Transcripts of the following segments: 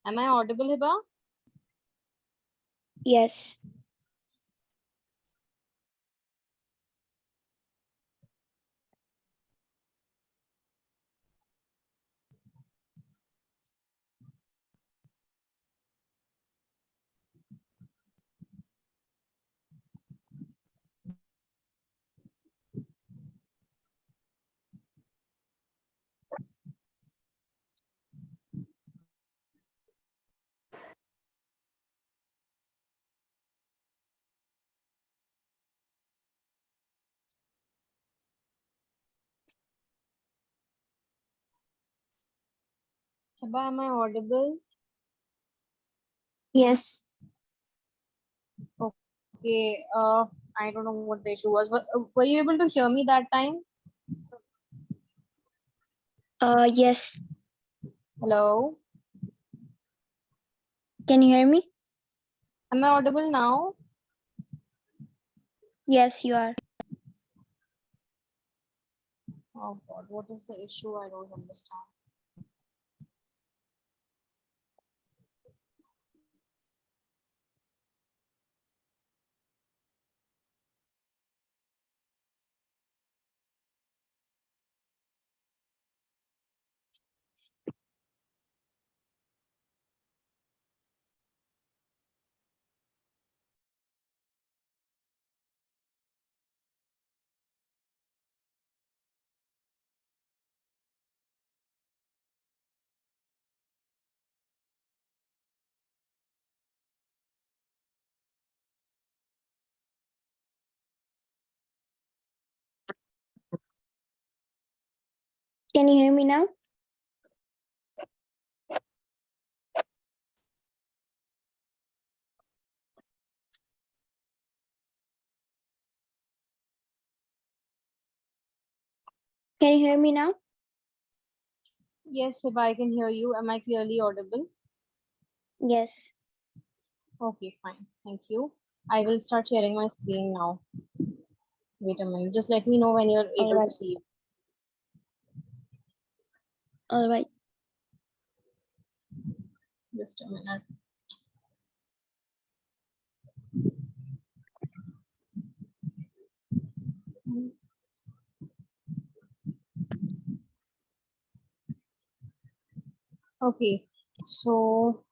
Am I audible, Hiba? Yes. Hiba, am I audible? Yes. Okay. I don't know what the issue was, but were you able to hear me that time? Yes. Hello? Can you hear me? Am I audible now? Yes, you are. Oh God, what is the issue? I don't understand. Can you hear me now? Can you hear me now? Yes, Hiba, I can hear you. Am I clearly audible? Yes. Okay, fine. Thank you. I will start sharing my screen now. Wait a minute. Just let me know when you're All able right. to see. All right. Just a minute. Okay. So,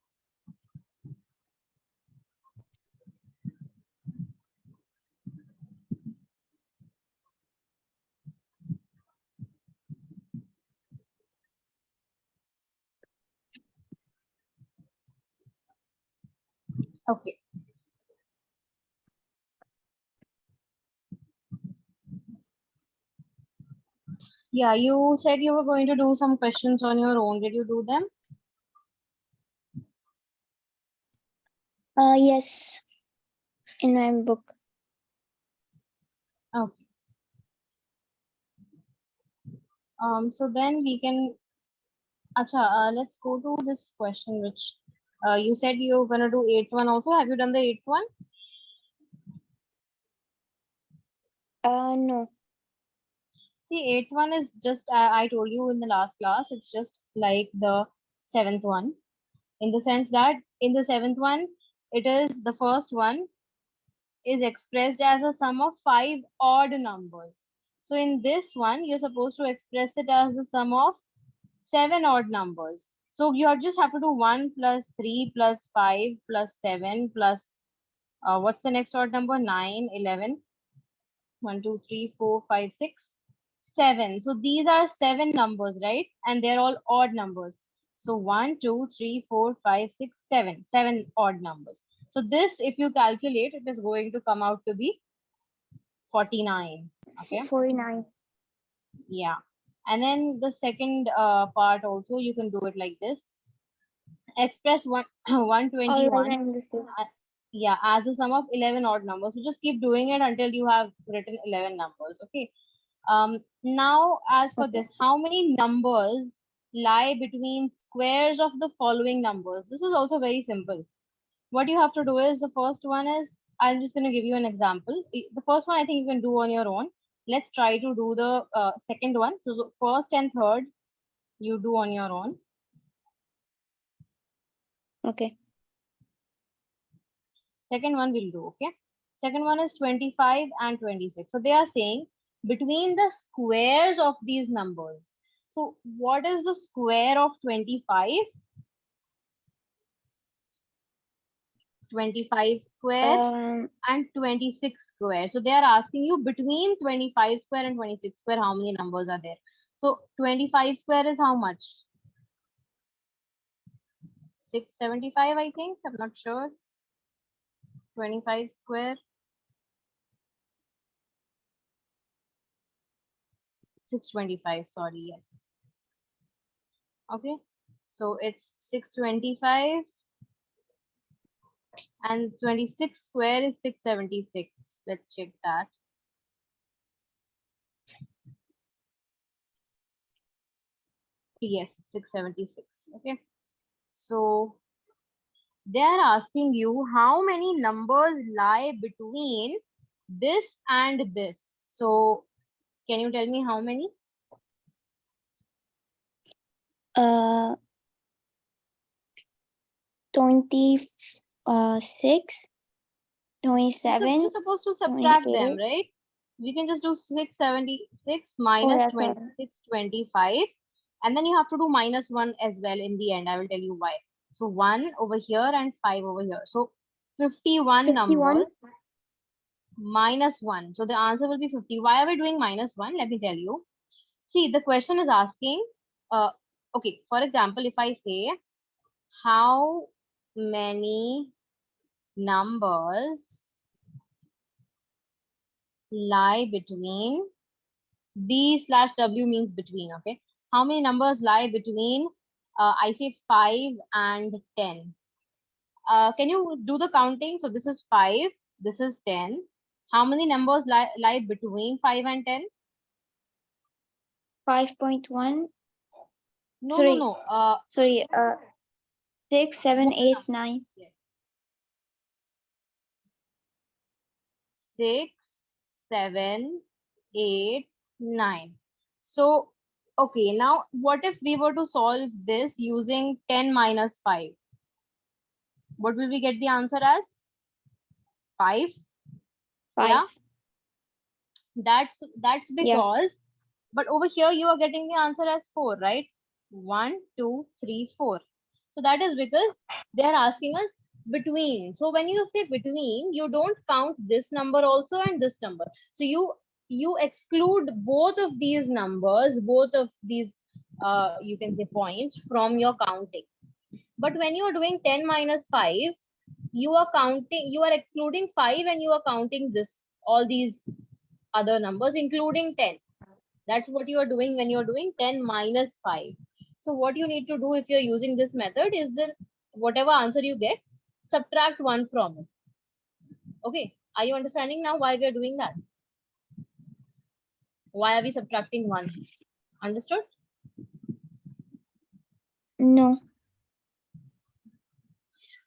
okay. Yeah, you said you were going to do some questions on your own. Did you do them? Yes. In my book. Okay. So then we can, acha, let's go to this question, which you said you're gonna do eighth one also. Have you done the eighth one? No. See, eighth one is just, I told you in the last class, it's just like the seventh one, in the sense that in the seventh one, it is the first one is expressed as a sum of 5 odd numbers. So in this one, you're supposed to express it as the sum of 7 odd numbers. So you just have to do 1 plus 3 plus 5 plus 7 plus, what's the next odd number? 9, 11. 1, 2, 3, 4, 5, 6, 7. So these are 7 numbers, right? And they're all odd numbers. So 1, 2, 3, 4, 5, 6, 7. 7 odd numbers. So this, if you calculate, it is going to come out to be 49. Okay. 49. Yeah. And then the second part also, you can do it like this. Express 121. All right, I understood. Yeah, as a sum of 11 odd numbers. So just keep doing it until you have written 11 numbers. Okay. Now, as for Okay. this, how many numbers lie between squares of the following numbers? This is also very simple. What you have to do is, the first one is, I'm just going to give you an example. The first one I think you can do on your own. Let's try to do the second one. So the first and third you do on your own. Okay. Second one we'll do, okay? Second one is 25 and 26. So they are saying between the squares of these numbers. So what is the square of 25? 25 square and 26 square. So they are asking you between 25 square and 26 square, how many numbers are there? So 25 square is how much? 675, I think. I'm not sure. 25 square. 625, sorry, yes. Okay. So it's 625 and 26 square is 676. Let's check that. Yes, 676. Okay. So they are asking you how many numbers lie between this and this. So can you tell me how many? 26, 27, You're supposed to subtract them, 28. right? We can just do 676 minus yeah, 2625, and then you have to do minus 1 as well in the end. I will tell you why. So 1 over here and 5 over here. So 51 51. numbers minus 1. So the answer will be 50. Why are we doing minus 1? Let me tell you. See, the question is asking, okay, for example, if I say, how many numbers lie between, B/W means between, okay? How many numbers lie between, I say 5 and 10? Can you do the counting? So this is 5, this is 10. How many numbers lie between 5 and 10? 5.1. No, no, Sorry. no. Sorry. 6, 7, Whole 8, number. 9. Yes. 6, 7, 8, 9. So, okay, now what if we were to solve this using 10 minus 5? What will we get the answer as? 5. 5. Yeah, that's Yeah. because, but over here you are getting the answer as 4, right? 1, 2, 3, 4. So that is because they are asking us between. So when you say between, you don't count this number also and this number. So you exclude both of these numbers, both of these you can say points from your counting. But when you are doing 10 minus 5, you are counting, you are excluding 5 and you are counting this, all these other numbers, including 10. That's what you are doing when you're doing 10 minus 5. So what you need to do if you're using this method is that whatever answer you get, subtract 1 from it. Okay. Are you understanding now why we are doing that? Why are we subtracting 1? Understood? No.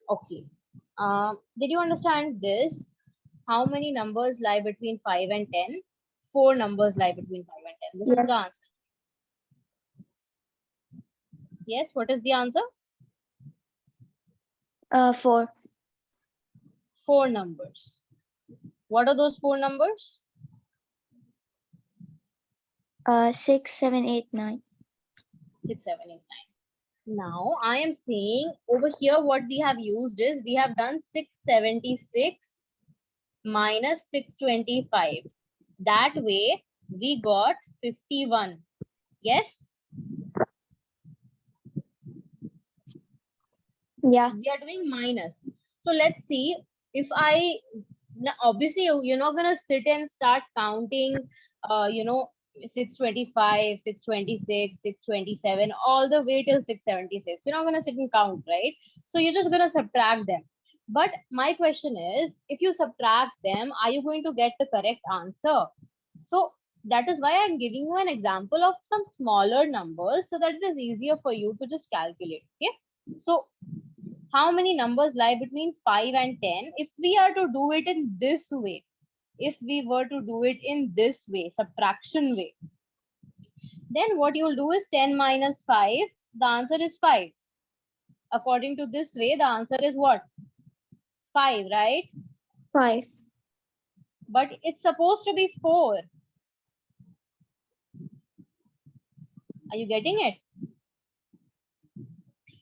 Okay. Did you understand this? How many numbers lie between 5 and 10? 4 numbers lie between 5 and 10. This is Yes. the answer. Yes, what is the answer? 4. 4 numbers. What are those 4 numbers? 6, 7, 8, 9. 6, 7, 8, 9. Now I am saying over here what we have used is we have done 676 minus 625. That way we got 51. Yes, Yeah. we are doing minus. So let's see if obviously you're not gonna sit and start counting, 625, 626, 627, all the way till 676. You're not gonna sit and count, right? So you're just gonna subtract them. But my question is, if you subtract them, are you going to get the correct answer? So that is why I'm giving you an example of some smaller numbers so that it is easier for you to just calculate. Okay. So how many numbers lie between 5 and 10? If we are to do it in this way, if we were to do it in this way, subtraction way, then what you'll do is 10 minus 5, the answer is 5. According to this way, the answer is what? 5, right? 5. But it's supposed to be 4. Are you getting it?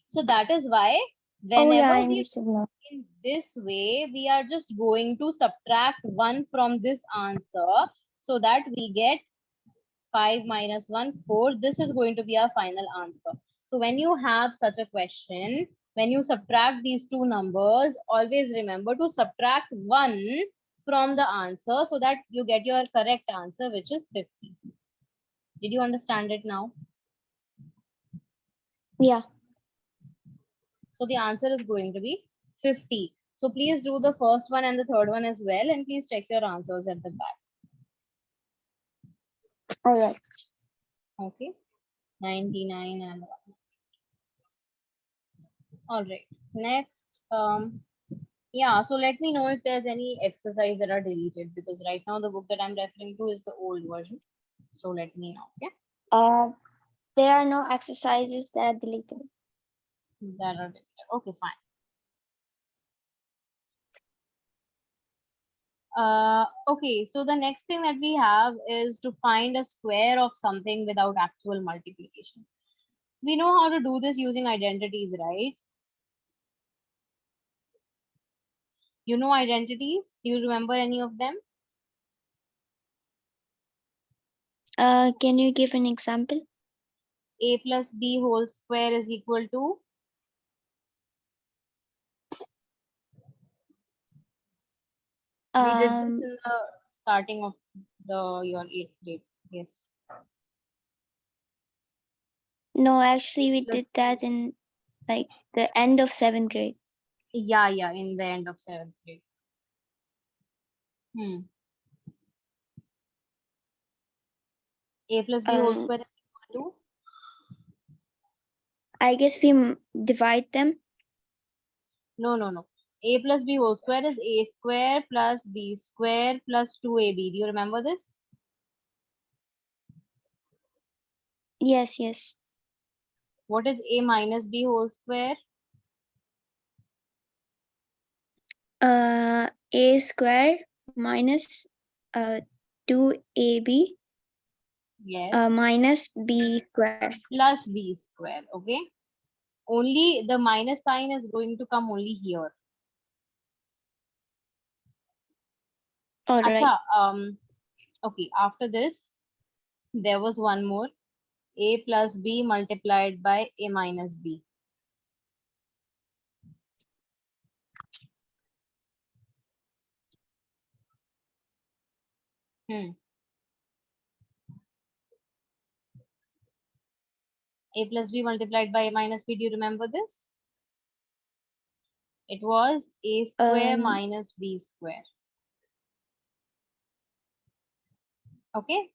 So that is why Oh yeah, whenever I we understood now. in this way, we are just going to subtract 1 from this answer so that we get 5 minus 1, 4. This is going to be our final answer. So when you have such a question, when you subtract these two numbers, always remember to subtract 1 from the answer so that you get your correct answer, which is 50. Did you understand it now? Yeah. So the answer is going to be 50. So please do the first one and the third one as well, and please check your answers at the back. All right. Okay, 99 and 1. All right, next. Yeah, so let me know if there's any exercise that are deleted, because right now the book that I'm referring to is the old version. So let me know, okay? There are no exercises that are deleted. That are deleted. Okay, fine. Okay, so the next thing that we have is to find a square of something without actual multiplication. We know how to do this using identities, right? You know identities? Do you remember any of them? Can you give an example? A plus B whole square is equal to? We did this in the starting of your 8th grade. Yes. No, actually we Plus, did that in like the end of 7th grade. yeah, in the end of 7th grade. A plus B whole square is equal to? I guess we divide them. No. A plus B whole square is A square plus B square plus 2AB. Do you remember this? Yes. What is A minus B whole square? A square minus 2AB Yes. minus B square. Plus B square. Okay. Only the minus sign is going to come only here. All right. Acha, okay, after this, there was one more. A plus B multiplied by A minus B. A plus B multiplied by A minus B. Do you remember this? It was A square minus B square. Okay.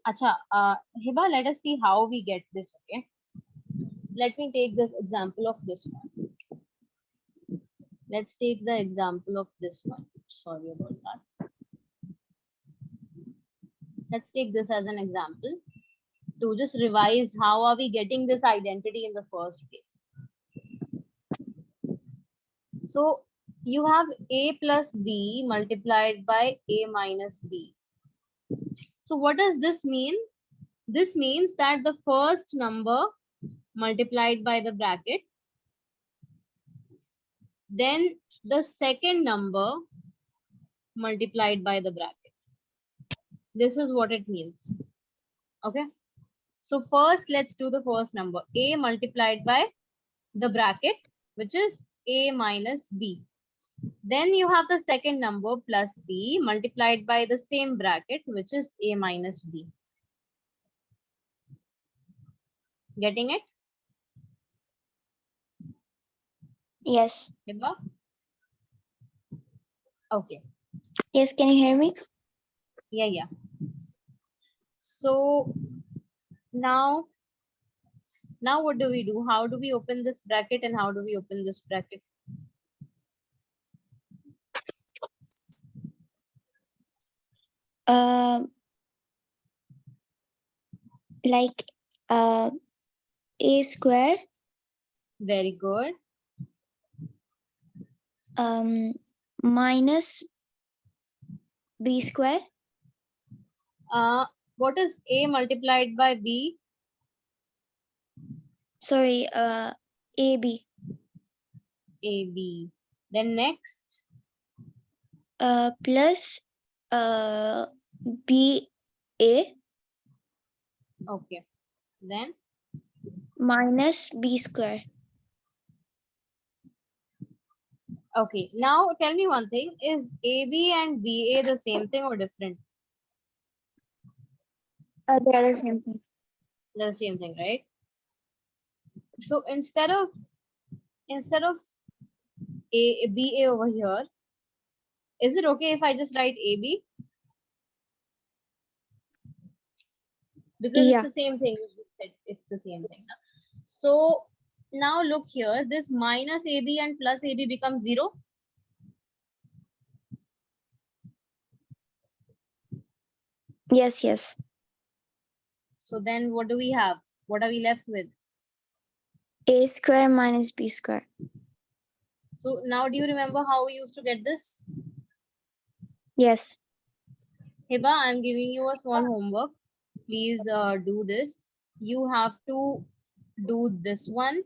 Acha, Hiba, let us see how we get this. Okay. Let me take this example of this one. Let's take the example of this one. Sorry about that. Let's take this as an example to just revise how are we getting this identity in the first place. So you have A plus B multiplied by A minus B. So what does this mean? This means that the first number multiplied by the bracket, then the second number multiplied by the bracket. This is what it means. Okay. So first, let's do the first number. A multiplied by the bracket, which is A minus B. Then you have the second number plus B multiplied by the same bracket, which is A minus B. Getting it? Yes. Hiba? Okay. Yes, can you hear me? Yeah. So now what do we do? How do we open this bracket and how do we open this bracket? Like A square. Very good. Minus b square. What is A multiplied by B? Sorry, ab. AB. Then next, Plus ba okay. Then, minus b square. okay. Now tell me one thing. Is AB and BA the same thing or different? They are the same thing. They're the same thing, right? So instead of BA over here, is it okay if I just write AB? Because it's Yeah. the same thing. You just said it's the same thing. Na? So now look here. This minus AB and plus AB becomes 0. Yes, yes. So then what do we have? What are we left with? A square minus b square. So now do you remember how we used to get this? Yes. Hiba, I'm giving you a small homework. Please do this. You have to do this one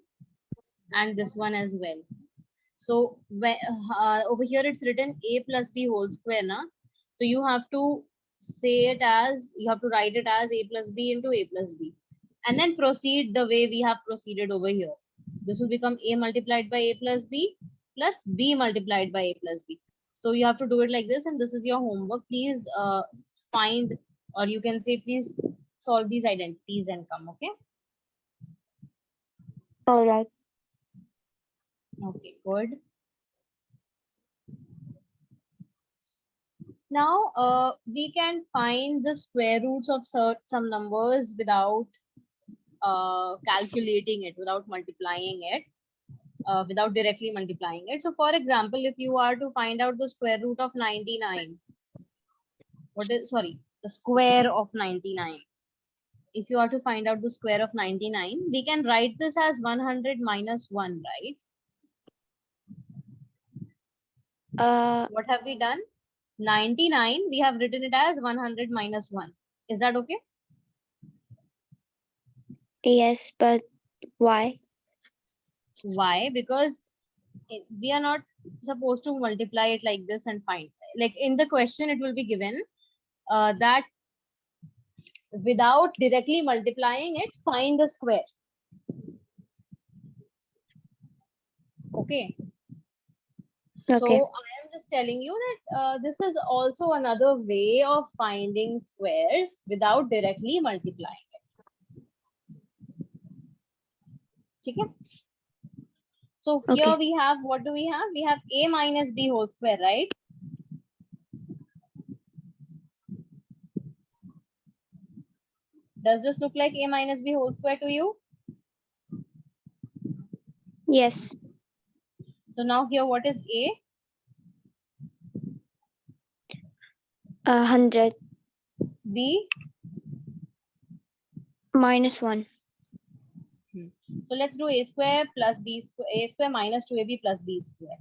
and this one as well. So over here it's written a plus b whole square, na? So you have to you have to write it as a plus b into a plus b. And then proceed the way we have proceeded over here. This will become a multiplied by a plus b plus b multiplied by a plus b. So you have to do it like this, and this is your homework. Please find, or you can say, please solve these identities and come, okay? All right. Okay, good. Now, we can find the square roots of some numbers without calculating it, without multiplying it, without directly multiplying it. So, for example, if you are to find out the square root of 99, the square of 99. If you are to find out the square of 99, we can write this as 100 minus 1, right? What have we done? 99, we have written it as 100 minus 1. Is that okay? Yes, but why? Why? Because we are not supposed to multiply it like this and find. Like in the question, it will be given that without directly multiplying it, find the square. Okay. So Okay. I am just telling you that this is also another way of finding squares without directly multiplying it. Okay. So here Okay. we have, what do we have? We have a minus b whole square, right? Does this look like a minus b whole square to you? Yes. So now here, what is a? 100 B? minus 1. So let's do a square plus b square, a square minus 2ab plus b square.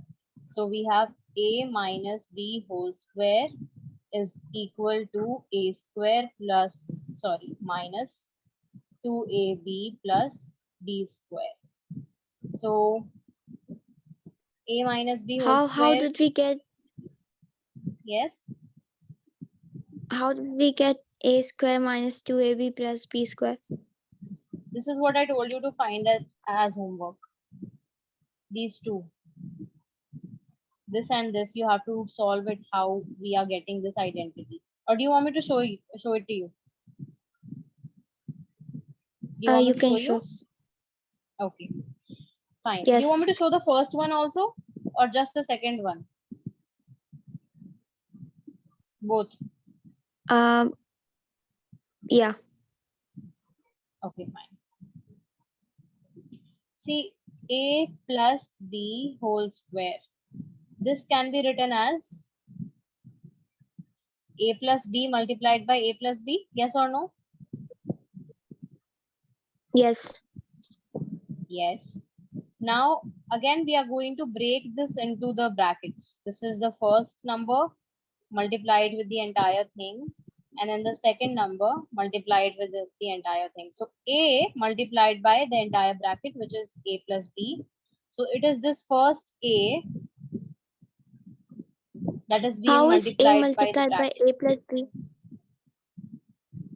So we have a minus b whole square is equal to a square plus, sorry, minus 2ab plus b square. So a minus b whole How square, did we get yes, a square minus 2ab plus b square? this is what I told you to find as homework. These two. This and this, you have to solve it how we are getting this identity. Or do you want me to show it to you? Do you want me You to can show you? show. Okay, fine. Do you want Yes. me to show the first one also or just the second one? Both. Yeah. Okay, fine. See, a plus b whole square. This can be written as a plus b multiplied by a plus b. Yes or no? Yes. Yes. Now, again we are going to break this into the brackets. This is the first number multiplied with the entire thing, and then the second number multiplied with the entire thing. So a multiplied by the entire bracket, which is a plus b. So it is this first a that is being How is A multiplied by the multiplied by bracket. A plus B?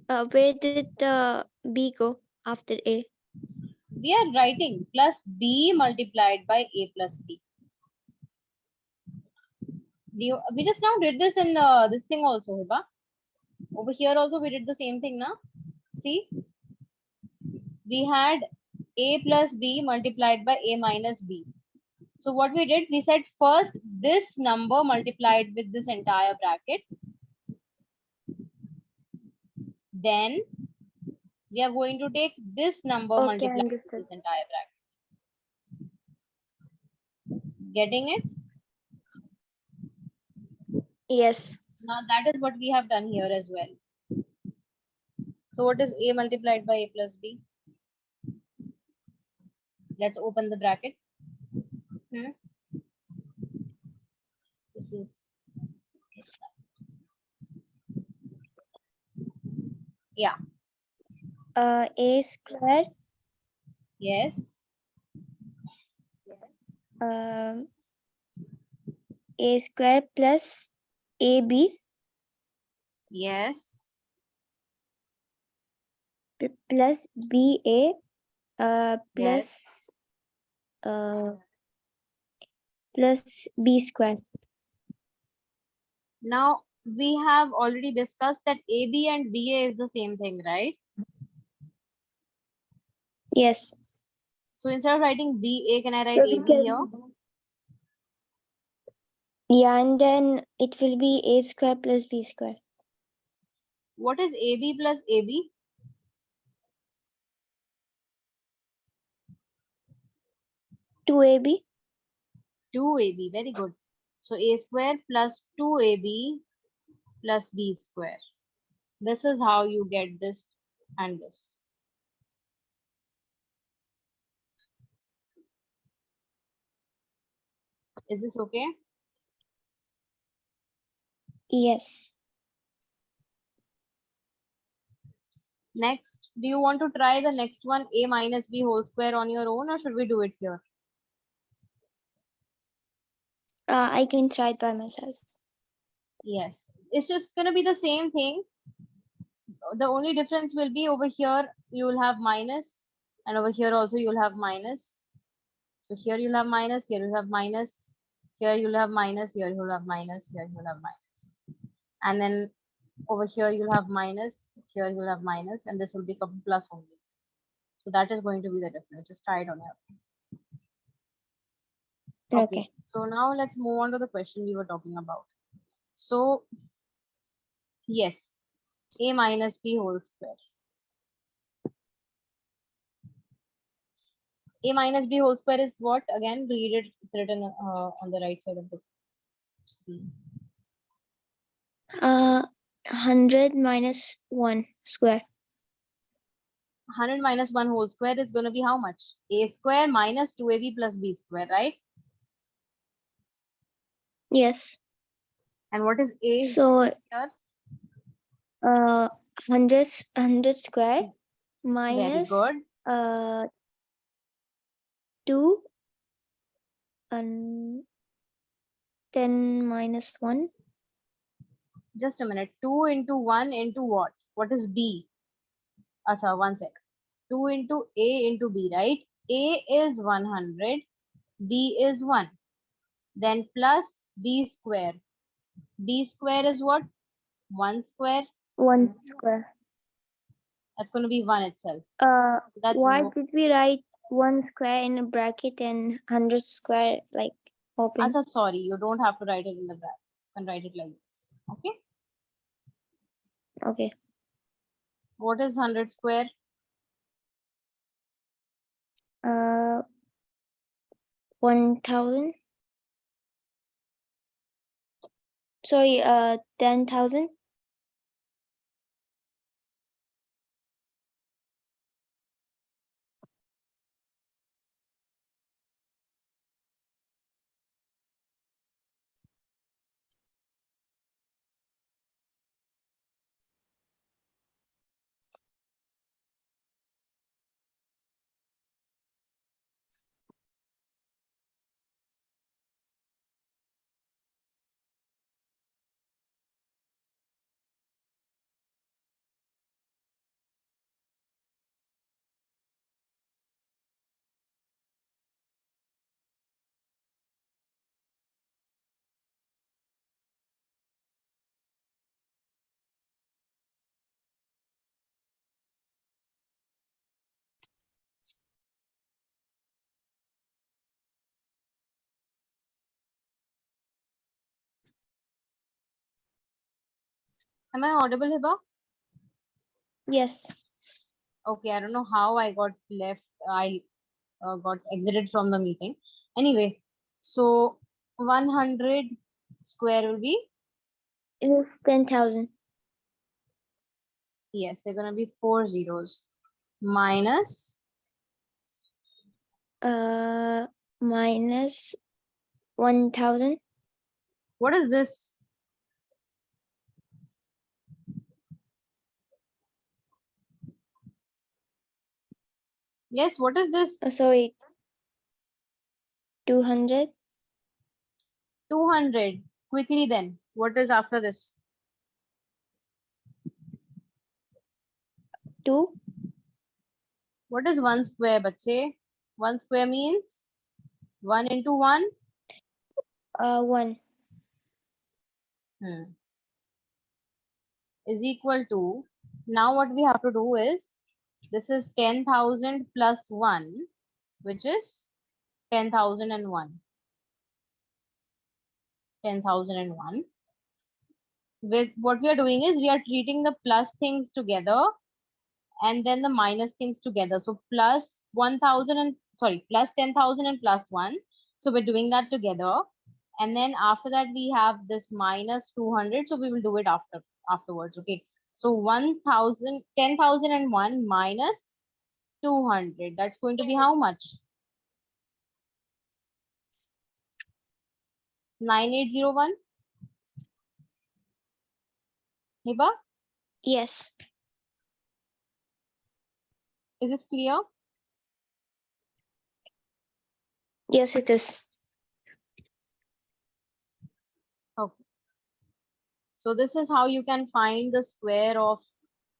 Where did the B go after A? We are writing plus b multiplied by a plus b. We just now did this in this thing also, Hiba. Over here also we did the same thing now. See, we had a plus b multiplied by a minus b. So what we did, we said first this number multiplied with this entire bracket. Then we are going to take this number Okay, multiplied with understood. this entire bracket. Getting it? Yes. Now that is what we have done here as well. So what is a multiplied by a plus b? Let's open the bracket. Hmm? This is, yeah, A square yes, um A square plus AB yes, plus BA yes. uh plus B square. Now we have already discussed that AB and BA is the same thing, right? Yes. So instead of writing BA, can I write So we AB here? can, yeah, and then it will be A square plus B square. What is AB plus AB? 2AB. 2AB, very good. So A square plus 2AB plus B square. This is how you get this and this. Is this okay? Yes. Next, do you want to try the next one, A minus B whole square on your own, or should we do it here? I can try it by myself. Yes, it's just going to be the same thing. The only difference will be over here you will have minus, and over here also you'll have minus. So here you'll have minus, here you'll have minus, here you'll have minus, here you'll have minus, here you'll have minus. And then over here you'll have minus, here you'll have minus, and this will become plus only. So that is going to be the difference. Just try it on your own. Okay, Okay. so now let's move on to the question we were talking about. So yes, a minus b whole square. A minus b whole square is what? Again, read it. It's written on the right side of the screen. 100 minus 1 square. 100 minus 1 whole square is going to be how much? A square minus 2ab plus b square, right? Yes. And what is a So here? 100 square Very minus good. 2 and 10 minus 1. Just a minute. 2 into 1 into what? What is b? Acha, one sec. 2 into a into b, right? A is 100, b is 1. Then plus b square. B square is what? 1 square. 1 square. That's going to be 1 itself. So that's Why did we write 1 square in a bracket and 100 square like open? Acha, sorry. You don't have to write it in the bracket. You can write it like this. Okay. Okay. What is 100 square? 1000. Sorry, 10,000. Am I audible, Hiba? Yes. Okay, I don't know how I got left. I got exited from the meeting. Anyway, so 100 square will be, It is 10,000. yes, they're gonna be 4 zeros minus, Minus 1,000. what is this? Yes, what is this? Sorry. 200. 200. Quickly then. What is after this? 2. What is 1 square, bache? 1 square means 1 into 1. 1. Is equal to, now what we have to do is, this is 10,000 plus 1, which is 10,001. 10,001. With what we are doing is we are treating the plus things together and then the minus things together. So plus 1,000 and sorry, plus 10,000 and plus 1. So we're doing that together. And then after that we have this minus 200. So we will do it afterwards. Okay. So 1,000, 10,001 minus 200. That's going to be how much? 9801. Hiba, Yes. is this clear? Yes, it is. Okay. So this is how you can find the square of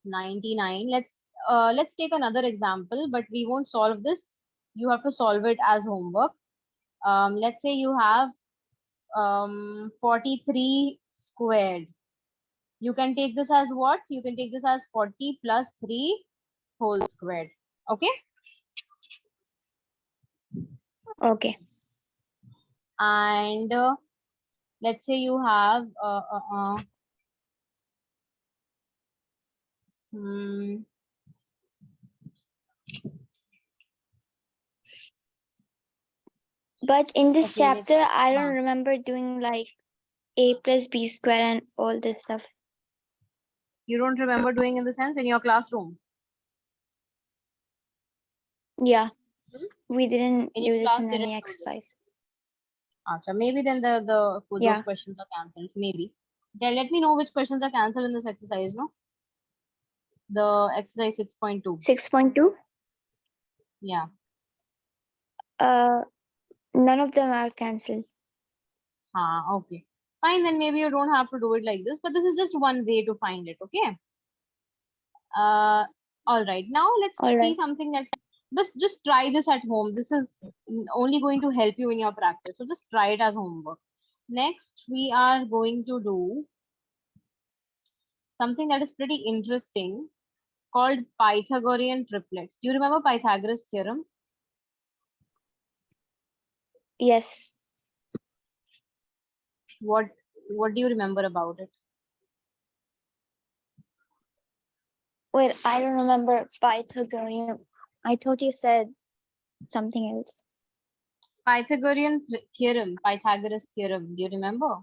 99. Let's take another example, but we won't solve this. You have to solve it as homework. Let's say you have 43 squared. You can take this as what? You can take this as 40 plus 3 whole squared. Okay. Okay. And let's say you have hmm, But in this okay, let's chapter, I don't uh, remember doing like a plus b square and all this stuff. you don't remember doing in the sense in your classroom. Yeah, Hmm? we didn't In your do this class in didn't any do this. exercise. Acha, maybe then those Yeah, questions are cancelled. Maybe. Then let me know which questions are cancelled in this exercise, no? The exercise 6.2. 6.2. Yeah. Uh, None of them are cancelled. Okay. Fine, then maybe you don't have to do it like this, but this is just one way to find it, okay? All right. Now let's All see right. something that's just try this at home. This is only going to help you in your practice. So just try it as homework. Next, we are going to do something that is pretty interesting called Pythagorean triplets. Do you remember Pythagoras theorem? Yes. What what do you remember about it? Wait, I don't remember Pythagorean. I thought you said something else. Pythagorean theorem, Pythagoras theorem. Do you remember?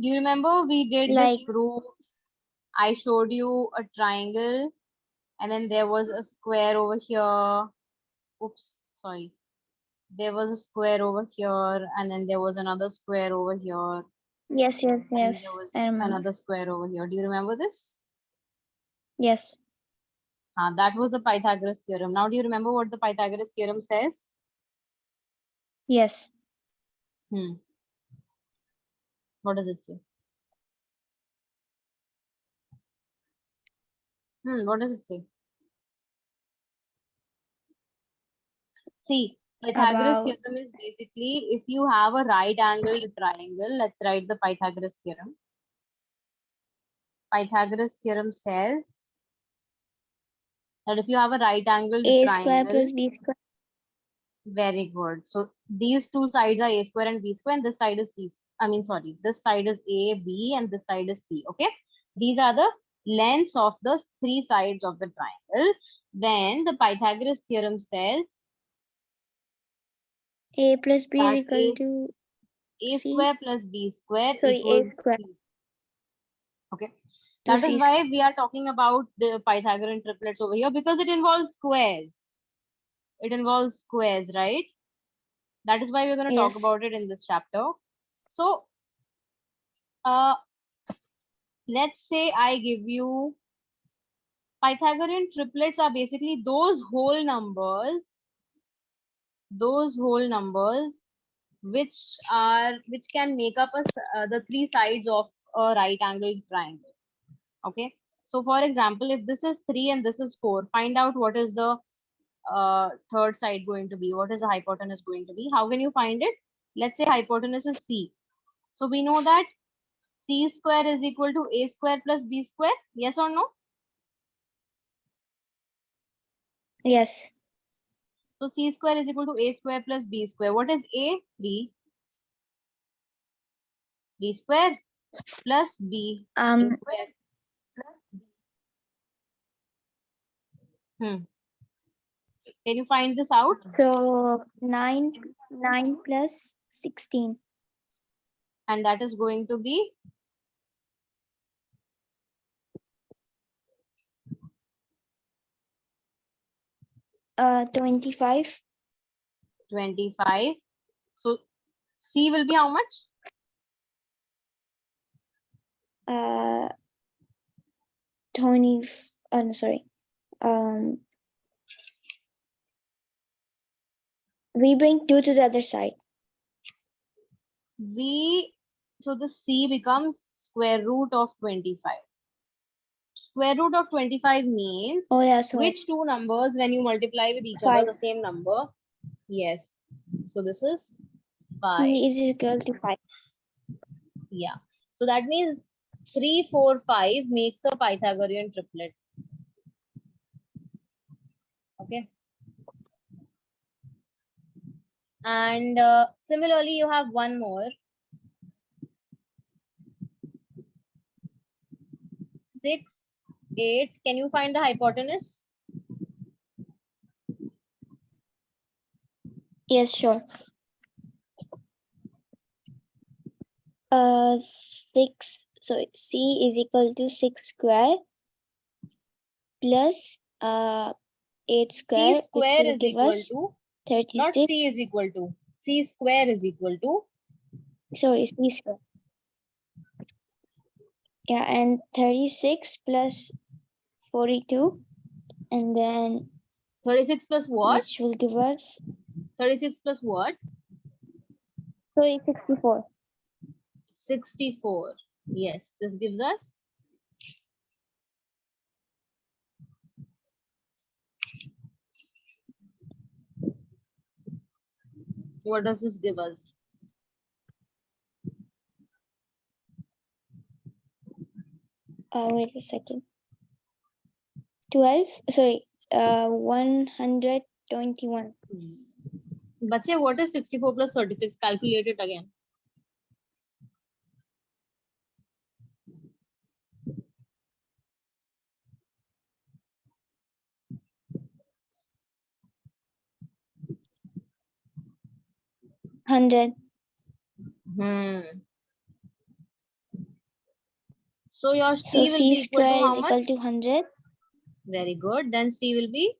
Do you remember we did this Like, proof? I showed you a triangle and then there was a square over here. Oops, sorry. There was a square over here and then there was another square over here yes, yes, and there yes. I was remember. another square over here. Do you remember this? Yes. That was the Pythagoras theorem. Now do you remember what the Pythagoras theorem says? Yes. Hmm. What does it say? What does it say? See, Pythagoras About theorem is basically if you have a right angled triangle, let's write the Pythagoras theorem. Pythagoras theorem says that if you have a right angled a square triangle, plus b square. very good. So these two sides are a square and b square, and this side is c. sorry, this side is A, B, and this side is C. Okay, these are the lengths of the three sides of the triangle. Then the Pythagoras theorem says A plus B is that equal to A C. square plus B square Sorry, A equals square C. Okay, to that is C why we are talking about the Pythagorean triplets over here, because it involves squares. It involves squares, right? That is why we're going to talk Yes. about it in this chapter. So, uh, let's say I give you Pythagorean triplets are basically those whole numbers which can make up the three sides of a right angled triangle. Okay, so for example, if this is 3 and this is 4, find out what is the third side going to be, what is the hypotenuse going to be. How can you find it? Let's say hypotenuse is C, so we know that C square is equal to A square plus B square. Yes or no? Yes. So C square is equal to A square plus B square. What is A? 3 square plus B square. Hmm. Can you find this out? So 9 plus 16. And that is going to be 25. 25. So C will be how much? 20. No, sorry. We bring 2 to the other side. So the C becomes square root of 25. Square root of 25 means which two numbers, when you multiply with each other, the same number? Yes. So this is 5. C is equal to 5. Yeah. So that means 3, 4, 5 makes a Pythagorean triplet. Okay. And similarly, you have one more. 6, 8. Can you find the hypotenuse? Yes, sure. 6. So C is equal to 6 square plus 8 square, C square which will is give equal us to, 36. not C is equal to, C square is equal to. Sorry, C square. Yeah, and 36 plus 42, and then 36 plus what? which will give us 36 plus what? 64. 64. Yes, this gives us what does this give us? Wait a second. 12. Sorry, 121. Bache, what is 64 plus 36? Calculate it again. So your C will be equal to how much? Is equal to 100. Very good. Then C will be?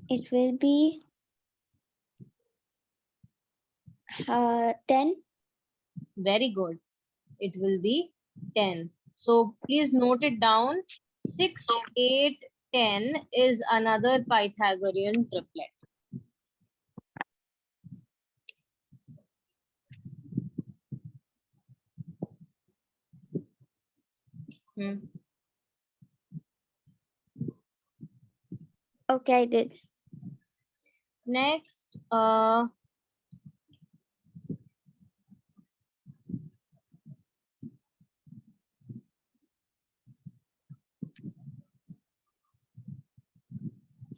It will be 10. Very good. It will be 10. So please note it down. 6, 8, 10 is another Pythagorean triplet. Okay, I did. Next,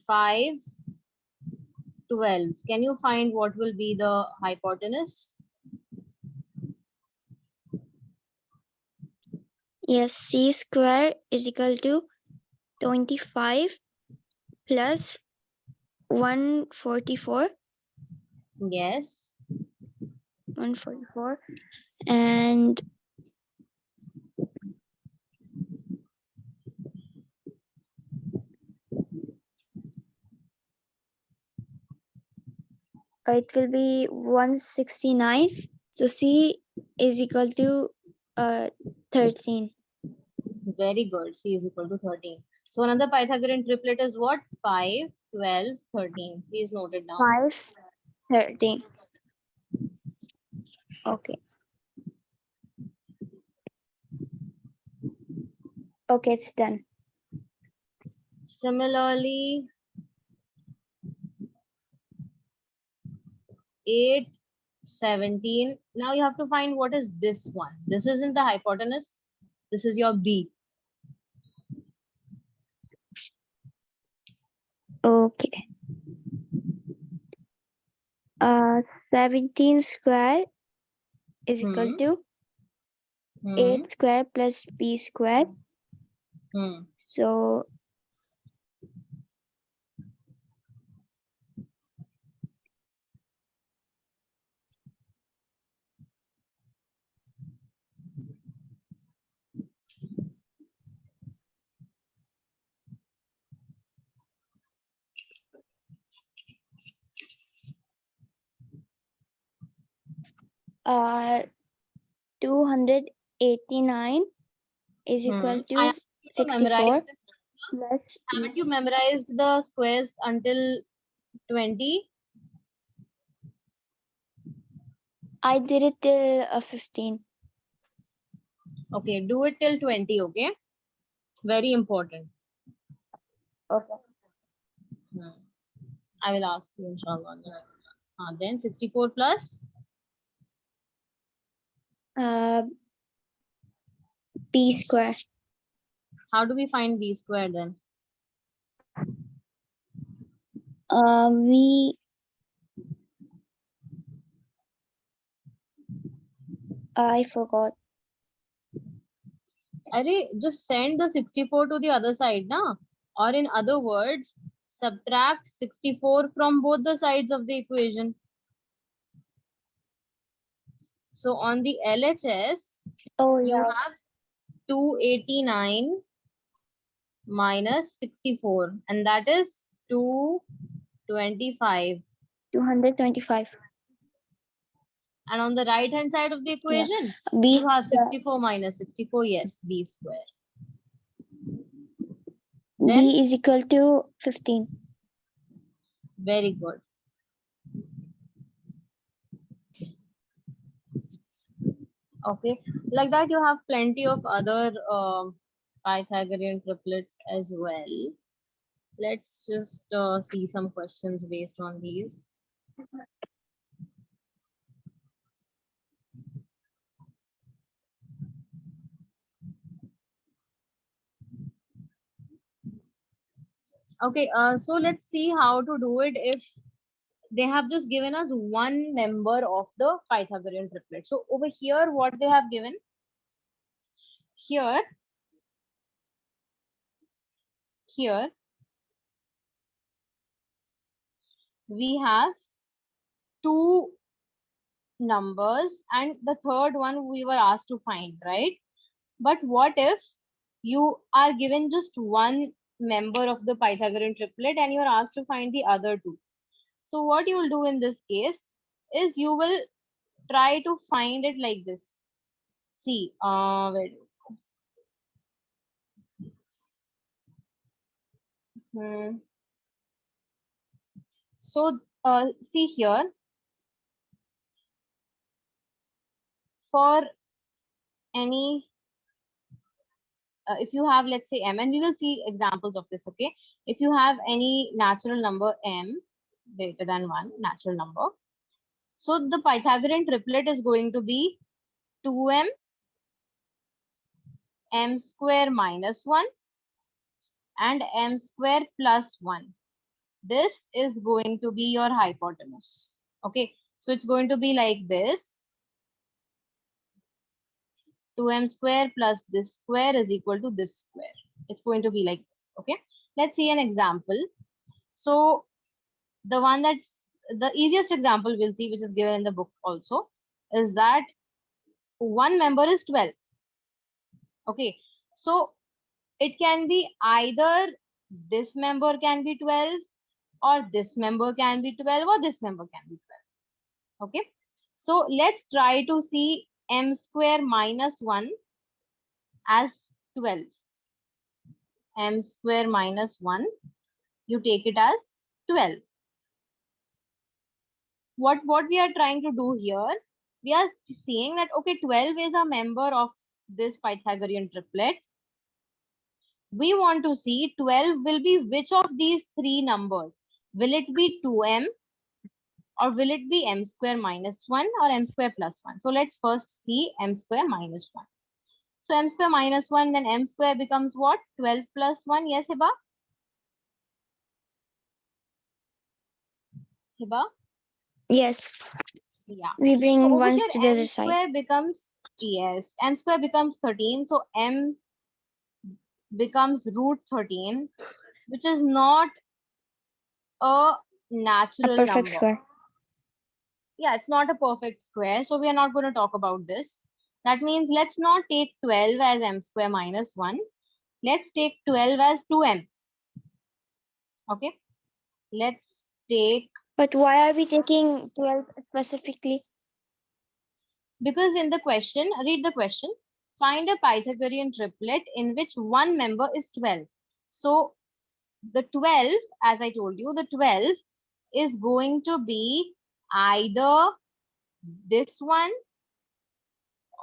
5, 12. Can you find what will be the hypotenuse? Yes, c square is equal to 25 plus 144. Yes. 144. And it will be 169. So c is equal to 13. Very good. C is equal to 13. So another Pythagorean triplet is what? 5, 12, 13. Please note it down. 5, 13. Okay. Okay, it's done. Similarly, 8, 17. Now you have to find what is this one. This isn't the hypotenuse. This is your B. Okay. 17 square is equal Hmm. to Hmm. 8 square plus b square. Hmm. So uh 289 is equal I to asked you to memorize 64 this. plus Haven't you memorized the squares until 20? I did it till 15. Okay, do it till 20, okay? Very important. Okay. I will ask you inshallah on the next class. Then 64 plus Uh, b square. how do we find B square then? We I forgot. Arey, just send the 64 to the other side, na? Or in other words, subtract 64 from both the sides of the equation. So on the LHS, Oh you yeah, have 289 minus 64, and that is 225. 225. And on the right hand side of the Yeah. equation, B you have square. 64 minus 64, yes, B square. B Then, is equal to 15. very good. Okay, like that you have plenty of other Pythagorean triplets as well. Let's just see some questions based on these. Okay, so let's see how to do it if they have just given us one member of the Pythagorean triplet. So over here, what they have given here, here we have two numbers and the third one we were asked to find, right? But what if you are given just one member of the Pythagorean triplet and you are asked to find the other two? So what you will do in this case is you will try to find it like this. See, hmm. So see here, for any if you have, let's say, m, and we will see examples of this, okay? If you have any natural number m greater than 1 natural number, so the Pythagorean triplet is going to be 2m, m square minus 1 and m square plus 1. This is going to be your hypotenuse. Okay, so it's going to be like this. 2m square plus this square is equal to this square. It's going to be like this. Okay, let's see an example. So the one that's the easiest example we'll see, which is given in the book also, is that one member is 12. Okay, so it can be either this member can be 12, or this member can be 12, or this member can be 12. Okay, so let's try to see m square minus 1 as 12. M square minus 1, you take it as 12. What we are trying to do here, we are seeing that okay, 12 is a member of this Pythagorean triplet. We want to see 12 will be which of these three numbers. Will it be 2m, or will it be m square minus 1, or m square plus 1? So let's first see m square minus 1. So m square minus 1, then m square becomes what? 12 plus 1. Yes, Hiba? Hiba? Yes. Yeah. We So bring over ones here, to the other m side. square becomes, yes, m square becomes 13. So m becomes root 13, which is not a A natural perfect number. square. Yeah, it's not a perfect square. So we are not going to talk about this. That means let's not take 12 as m square minus 1. Let's take 12 as 2m. Okay. Let's take, But why are we taking 12 specifically? because in the question, read the question. Find a Pythagorean triplet in which one member is 12. So the 12, as I told you, the 12 is going to be either this one,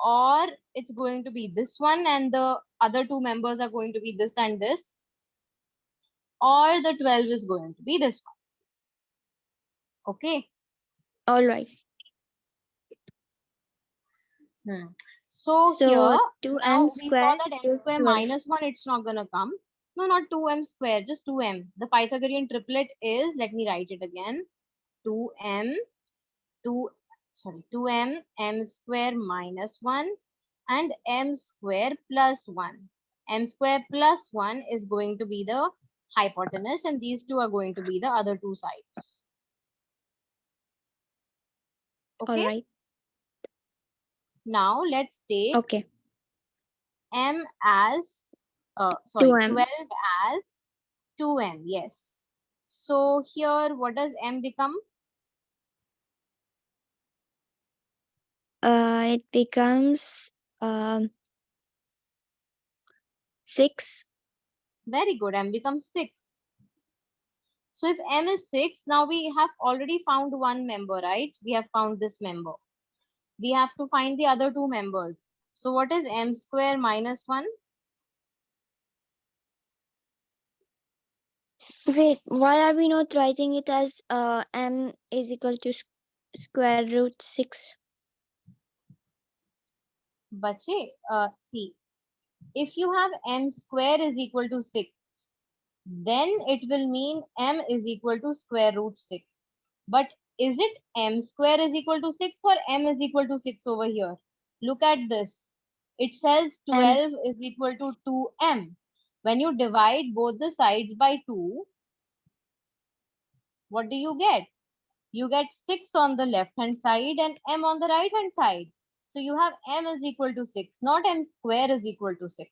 or it's going to be this one, and the other two members are going to be this and this, or the 12 is going to be this one. Okay. All right. So here, So 2m now we saw square that m is square 12. minus 1, it's not going to come. No, not 2m square, just 2m. The Pythagorean triplet is, let me write it again, 2m, 2m, m square minus 1, and m square plus 1. M square plus 1 is going to be the hypotenuse, and these two are going to be the other two sides. All Okay. right. Now let's take Okay. m as, 2m. 12 as 2m. Yes. So here, what does m become? It becomes 6. Very good. M becomes 6. So if m is 6, now we have already found one member, right? We have found this member. We have to find the other two members. So what is m square minus 1? Wait, why are we not writing it as m is equal to square root 6? Bache, see, if you have m square is equal to 6, then it will mean m is equal to square root 6. But is it m square is equal to 6, or m is equal to 6 over here? Look at this. It says M. 12 is equal to 2m. When you divide both the sides by 2, what do you get? You get 6 on the left hand side and m on the right hand side. So you have m is equal to 6, not m square is equal to 6.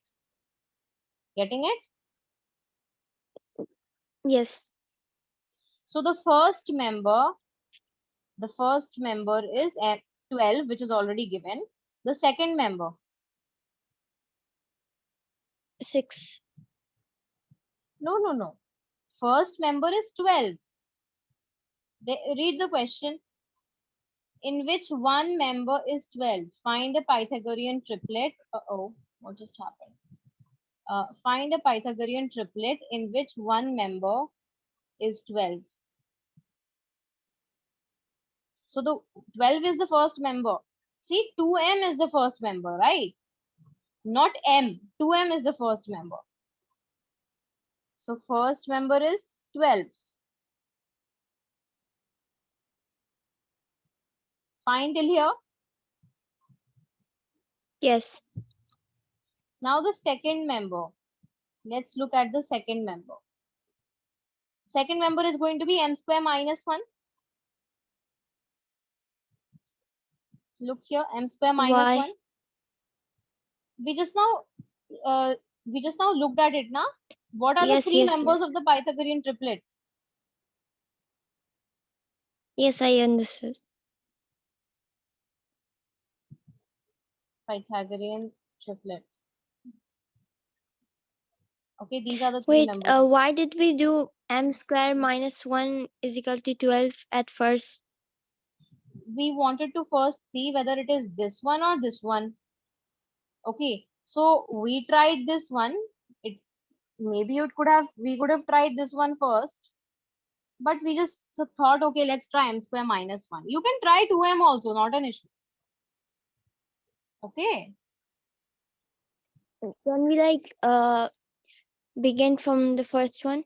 Getting it? Yes. So the first member is 12, which is already given. The second member, 6. no. First member is 12. Read the question. In which one member is 12? Find a Pythagorean triplet. Uh-oh, what just happened? Find a Pythagorean triplet in which one member is 12. So the 12 is the first member. See, 2m is the first member, right? Not m. 2m is the first member. So first member is 12. Fine till here? Yes. Now the second member. Let's look at the second member. Second member is going to be m square minus 1. Look here, m square minus 1. Why? We just now looked at it now. What are the Yes, three yes, members yes. of the Pythagorean triplet? Yes, I understood. Pythagorean triplet. Okay, these are the three Wait, members. why did we do m square minus 1 is equal to 12 at first? We wanted to first see whether it is this one or this one. Okay, so we tried this one. It maybe we could have tried this one first, but we just thought, okay, let's try m square minus 1. You can try 2m also, not an issue. Okay. Can we like begin from the first one?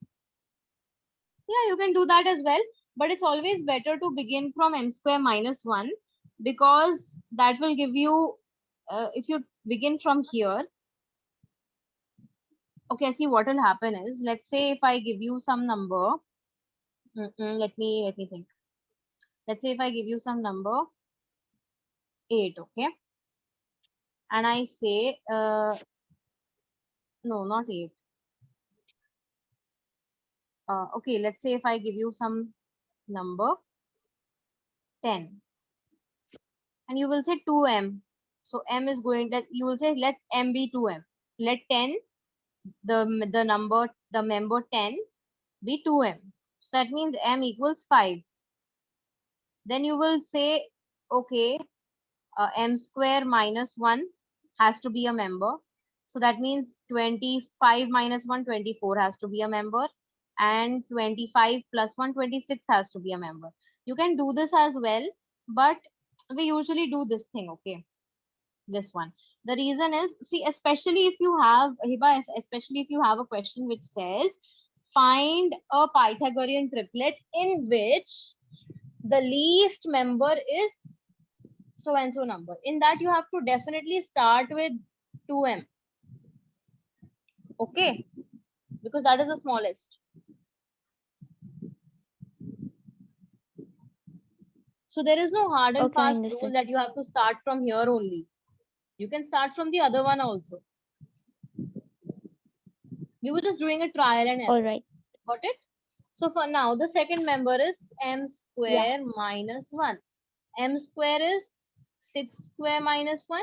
Yeah, you can do that as well, but it's always better to begin from m square minus 1, because that will give you, if you begin from here, okay, see what will happen is, let's say if I give you some number, let me think. Let's say if I give you some number 8, okay, and I say, no, not 8. Okay, let's say if I give you some number 10, and you will say 2m. So m is going that you will say let m be 2m. Let 10, the member 10 be 2m. So that means m equals 5. Then you will say, okay, m square minus 1 has to be a member. So that means 25 minus 1, 24 has to be a member. And 25 plus 1, 26 has to be a member. You can do this as well, but we usually do this thing, okay? This one. The reason is, see, especially if you have, Hiba, especially if you have a question which says, find a Pythagorean triplet in which the least member is so and so number. In that, you have to definitely start with 2m. Okay, because that is the smallest. So there is no hard and Okay, I fast rule understood. that you have to start from here only. You can start from the other one also. We were just doing a trial and All error. right. Got it? So for now, the second member is m Yeah. square minus 1. M square is 6 square minus 1,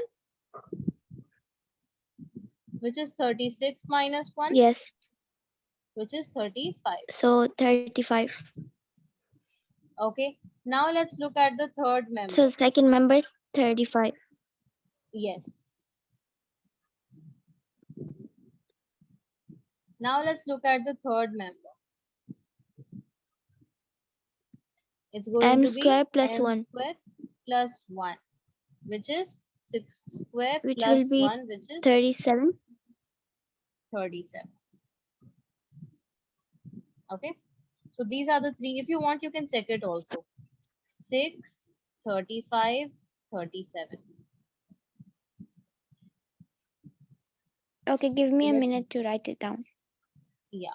which is 36 minus 1, Yes. which is 35. So 35. Okay. Now let's look at the third So member. second member is 35. Yes. Now let's look at the third member. It's going M to be square plus m 1, square plus 1, which is 6 square which will plus be 1, which is 37. 37. Okay. So these are the three. If you want, you can check it also. 6, 35, 37. Okay, give me a Let's, minute to write it down. yeah.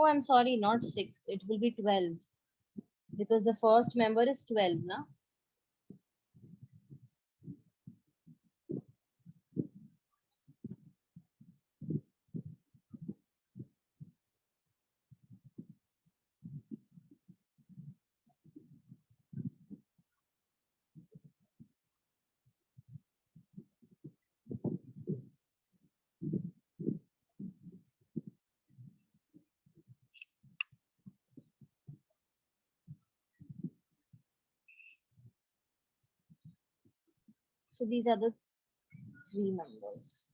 Oh, I'm sorry, not 6. It will be 12, because the first member is 12, na? So these are the three members.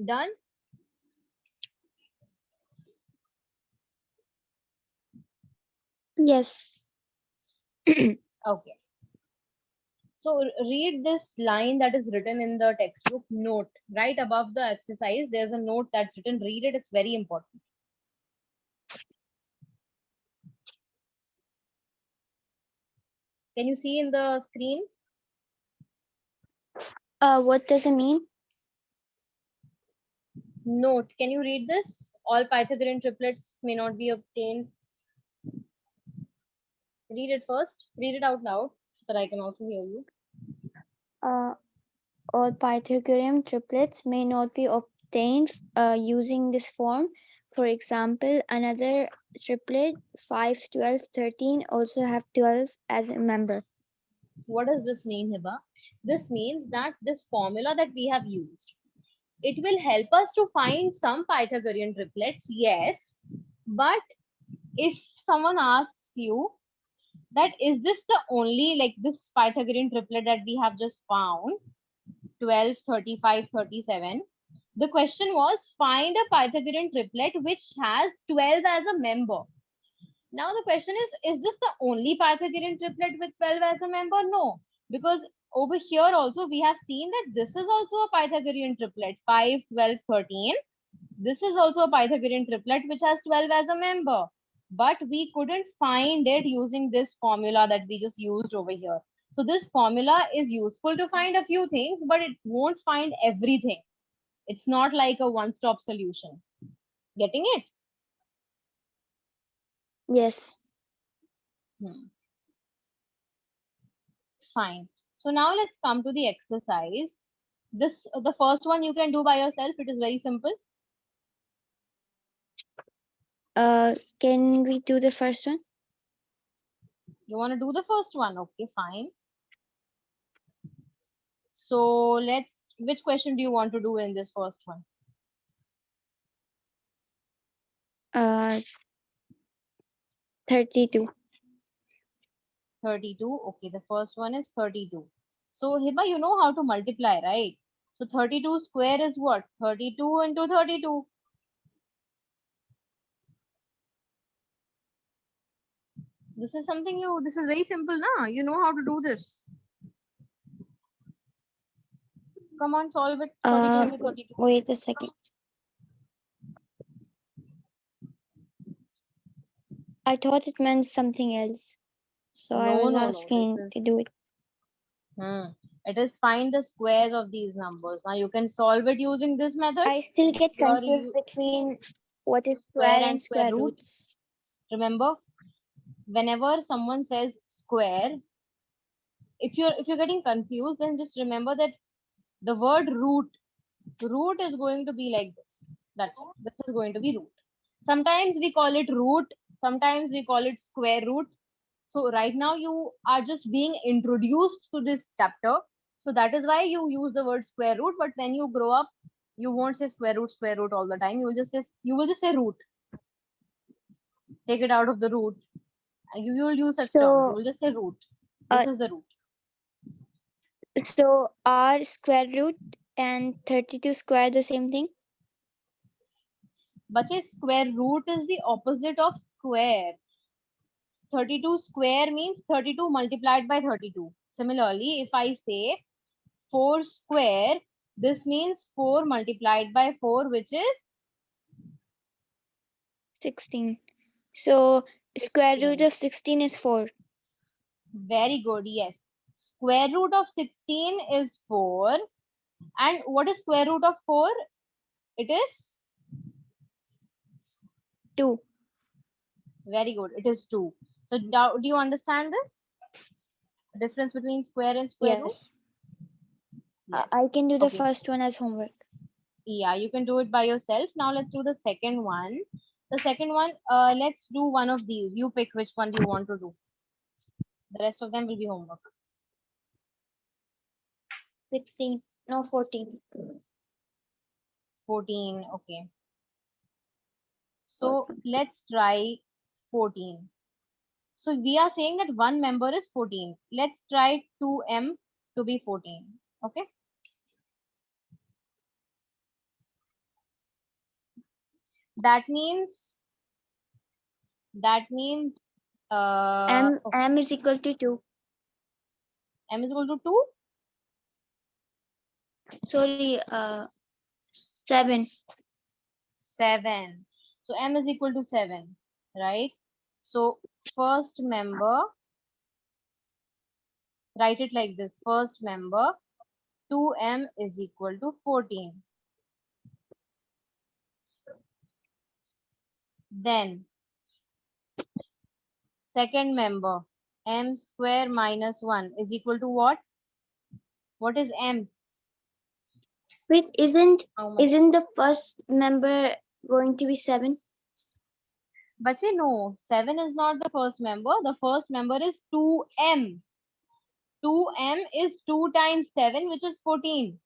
Done? Yes. Okay. So read this line that is written in the textbook note. Right above the exercise, there's a note that's written. Read it. It's very important. Can you see in the screen? What does it mean? Note. Can you read this? All Pythagorean triplets may not be obtained. Read it first. Read it out loud so that I can also hear you. All Pythagorean triplets may not be obtained using this form. For example, another triplet 5, 12, 13 also have 12 as a member. What does this mean, Hiba? This means that this formula that we have used, it will help us to find some Pythagorean triplets, yes. But if someone asks you that is this the only, like this Pythagorean triplet that we have just found, 12, 35, 37. The question was find a Pythagorean triplet which has 12 as a member. Now the question is this the only Pythagorean triplet with 12 as a member? No, because over here also we have seen that this is also a Pythagorean triplet, 5, 12, 13. This is also a Pythagorean triplet which has 12 as a member. But we couldn't find it using this formula that we just used over here. So this formula is useful to find a few things, but it won't find everything. It's not like a one-stop solution. Getting it? Yes. Fine. So now let's come to the exercise. The first one you can do by yourself. It is very simple. Can we do the first one? You want to do the first one? Okay, fine. So which question do you want to do in this first one? 32. 32. Okay, the first one is 32. So Hiba, you know how to multiply, right? So 32 square is what? 32 into 32. This is very simple, na? You know how to do this. Come on, solve it. 32 into 32. Wait a second. I thought it meant something else. So I was No. asking This is to do it. It is find the squares of these numbers. Now you can solve it using this method. I still get Here confused you between what is square square and and square square root. roots. Remember, whenever someone says square, if you're getting confused, then just remember that the word root is going to be like this. That's all. This is going to be root. Sometimes we call it root, sometimes we call it square root. So right now you are just being introduced to this chapter. So that is why you use the word square root. But when you grow up, you won't say square root all the time. You will just say root. Take it out of the root. You will use such terms. You So, will just say root. This is the root. so are square root and 32 square the same thing? But square root is the opposite of square. 32 square means 32 multiplied by 32. Similarly, if I say 4 square, this means 4 multiplied by 4, which is 16. So square root 16. of 16 is 4. Very good. Yes. Square root of 16 is 4. And what is square root of 4? It is 2. very good. It is 2. So do you understand this? The difference between square and square root? Yes. Yes. I can do the Okay. first one as homework. Yeah, you can do it by yourself. Now let's do the second one. The second one, let's do one of these. You pick which one do you want to do. The rest of them will be homework. 16. No, 14. 14. Okay. So let's try 14. So we are saying that one member is 14. Let's try 2m to be 14. Okay. That means okay. M is equal to 2. M is equal to 2. Sorry, 7. 7. So m is equal to 7, right? So first member, write it like this. First member 2m is equal to 14. Then second member m square minus 1 is equal to what? What is m? Wait, How much? isn't the first member going to be 7? But no, 7 is not the first member. The first member is 2m. 2m is 2 times 7, which is 14.